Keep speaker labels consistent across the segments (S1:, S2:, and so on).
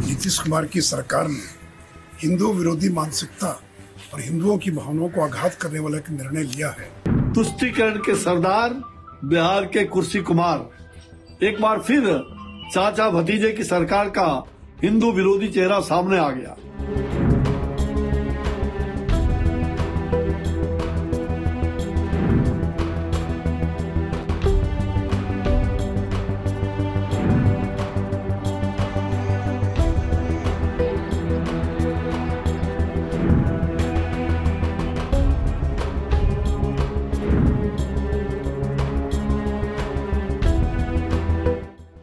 S1: नीतीश कुमार की सरकार ने हिंदू विरोधी मानसिकता और हिंदुओं की भावनाओं को आघात करने वाला एक निर्णय लिया है।
S2: तुष्टीकरण के सरदार बिहार के कुर्सी कुमार, एक बार फिर चाचा भतीजे की सरकार का हिंदू विरोधी चेहरा सामने आ गया।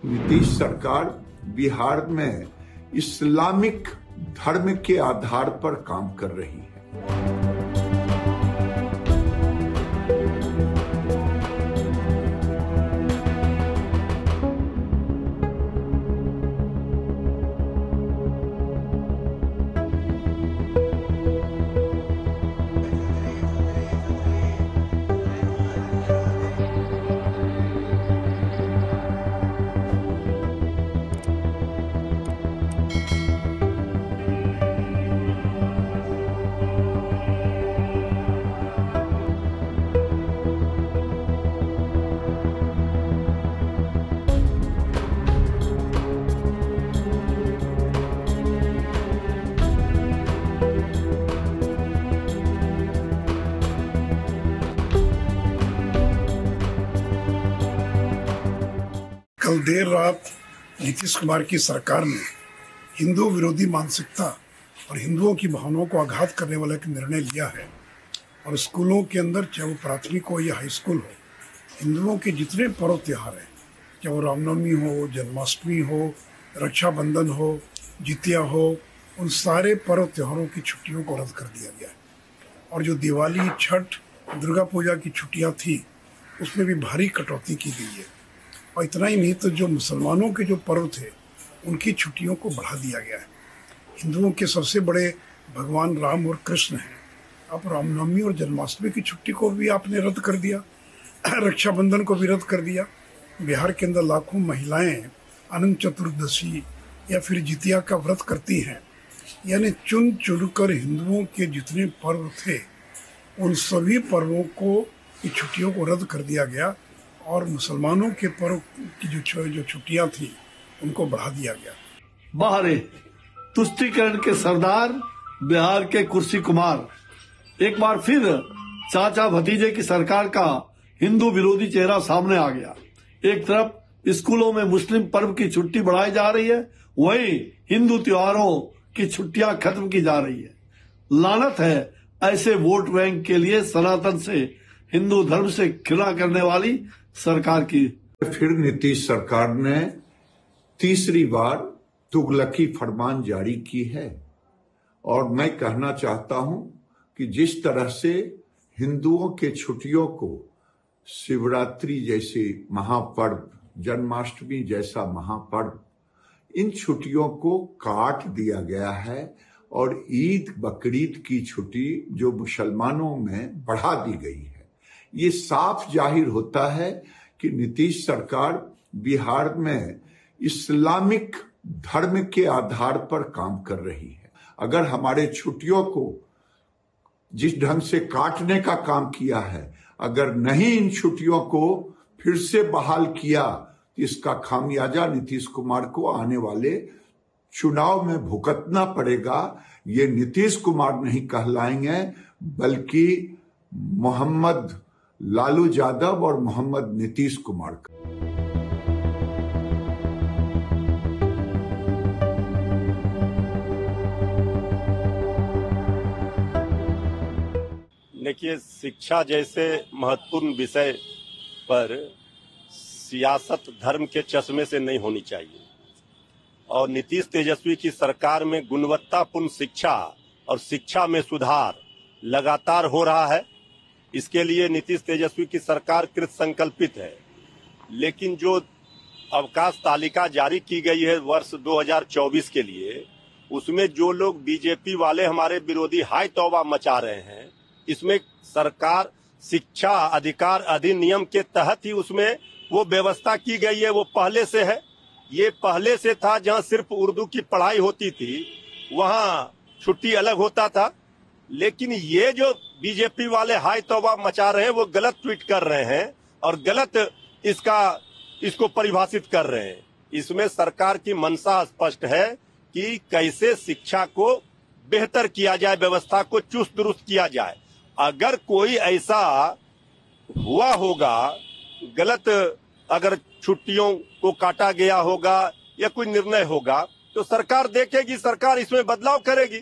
S3: नीतीश सरकार बिहार में इस्लामिक धर्म के आधार पर काम कर रही है।
S1: कल देर रात नीतीश कुमार की सरकार ने हिंदू विरोधी मानसिकता और हिंदुओं की भावनाओं को आघात करने वाला एक निर्णय लिया है और स्कूलों के अंदर, चाहे वो प्राथमिक हो या हाई स्कूल हो, हिंदुओं के जितने पर्व त्यौहार हैं, चाहे वो रामनवमी हो, जन्माष्टमी हो, रक्षाबंधन हो, जितिया हो, उन सारे पर्व त्योहारों की छुट्टियों को रद्द कर दिया गया है। और जो दिवाली, छठ, दुर्गा पूजा की छुट्टियाँ थी, उसमें भी भारी कटौती की गई है। और इतना ही नहीं, तो जो मुसलमानों के जो पर्व थे उनकी छुट्टियों को बढ़ा दिया गया है। हिंदुओं के सबसे बड़े भगवान राम और कृष्ण हैं, अब रामनवमी और जन्माष्टमी की छुट्टी को भी आपने रद्द कर दिया, रक्षाबंधन को भी रद्द कर दिया। बिहार के अंदर लाखों महिलाएं अनंत चतुर्दशी या फिर जितिया का व्रत करती हैं। यानी चुन चुन कर हिंदुओं के जितने पर्व थे उन सभी पर्वों को की छुट्टियों को रद्द कर दिया गया और मुसलमानों के पर्व की जो छुट्टियां थी उनको बढ़ा दिया गया।
S2: बाहरे तुष्टीकरण के सरदार बिहार के कुर्सी कुमार, एक बार फिर चाचा भतीजे की सरकार का हिंदू विरोधी चेहरा सामने आ गया। एक तरफ स्कूलों में मुस्लिम पर्व की छुट्टी बढ़ाई जा रही है, वहीं हिंदू त्योहारों की छुट्टियां खत्म की जा रही है। लानत है ऐसे वोट बैंक के लिए सनातन से, हिंदू धर्म से घृणा करने वाली सरकार की।
S3: फिर नीतीश सरकार ने तीसरी बार तुगलकी फरमान जारी की है और मैं कहना चाहता हूं कि जिस तरह से हिंदुओं के छुट्टियों को शिवरात्रि जैसे महापर्व, जन्माष्टमी जैसा महापर्व, इन छुट्टियों को काट दिया गया है और ईद बकरीद की छुट्टी जो मुसलमानों में बढ़ा दी गई है। ये साफ जाहिर होता है कि नीतीश सरकार बिहार में इस्लामिक धर्म के आधार पर काम कर रही है। अगर हमारे छुट्टियों को जिस ढंग से काटने का काम किया है, अगर नहीं इन छुट्टियों को फिर से बहाल किया, तो इसका खामियाजा नीतीश कुमार को आने वाले चुनाव में भुगतना पड़ेगा। ये नीतीश कुमार नहीं कहलाएंगे, बल्कि मोहम्मद लालू यादव और मोहम्मद नीतीश कुमार का।
S4: देखिए, शिक्षा जैसे महत्वपूर्ण विषय पर सियासत धर्म के चश्मे से नहीं होनी चाहिए और नीतीश तेजस्वी की सरकार में गुणवत्तापूर्ण शिक्षा और शिक्षा में सुधार लगातार हो रहा है। इसके लिए नीतीश तेजस्वी की सरकार कृत संकल्पित है। लेकिन जो अवकाश तालिका जारी की गई है वर्ष 2024 के लिए, उसमें जो लोग बीजेपी वाले हमारे विरोधी हाय तौबा मचा रहे हैं, इसमें सरकार शिक्षा अधिकार अधिनियम के तहत ही उसमें वो व्यवस्था की गई है, वो पहले से है। ये पहले से था, जहां सिर्फ उर्दू की पढ़ाई होती थी वहां छुट्टी अलग होता था। लेकिन ये जो बीजेपी वाले हाय तौबा मचा रहे हैं, वो गलत ट्वीट कर रहे हैं और गलत इसको परिभाषित कर रहे हैं। इसमें सरकार की मंशा स्पष्ट है कि कैसे शिक्षा को बेहतर किया जाए, व्यवस्था को चुस्त दुरुस्त किया जाए। अगर कोई ऐसा हुआ होगा, गलत अगर छुट्टियों को काटा गया होगा या कोई निर्णय होगा, तो सरकार देखेगी, सरकार इसमें बदलाव करेगी।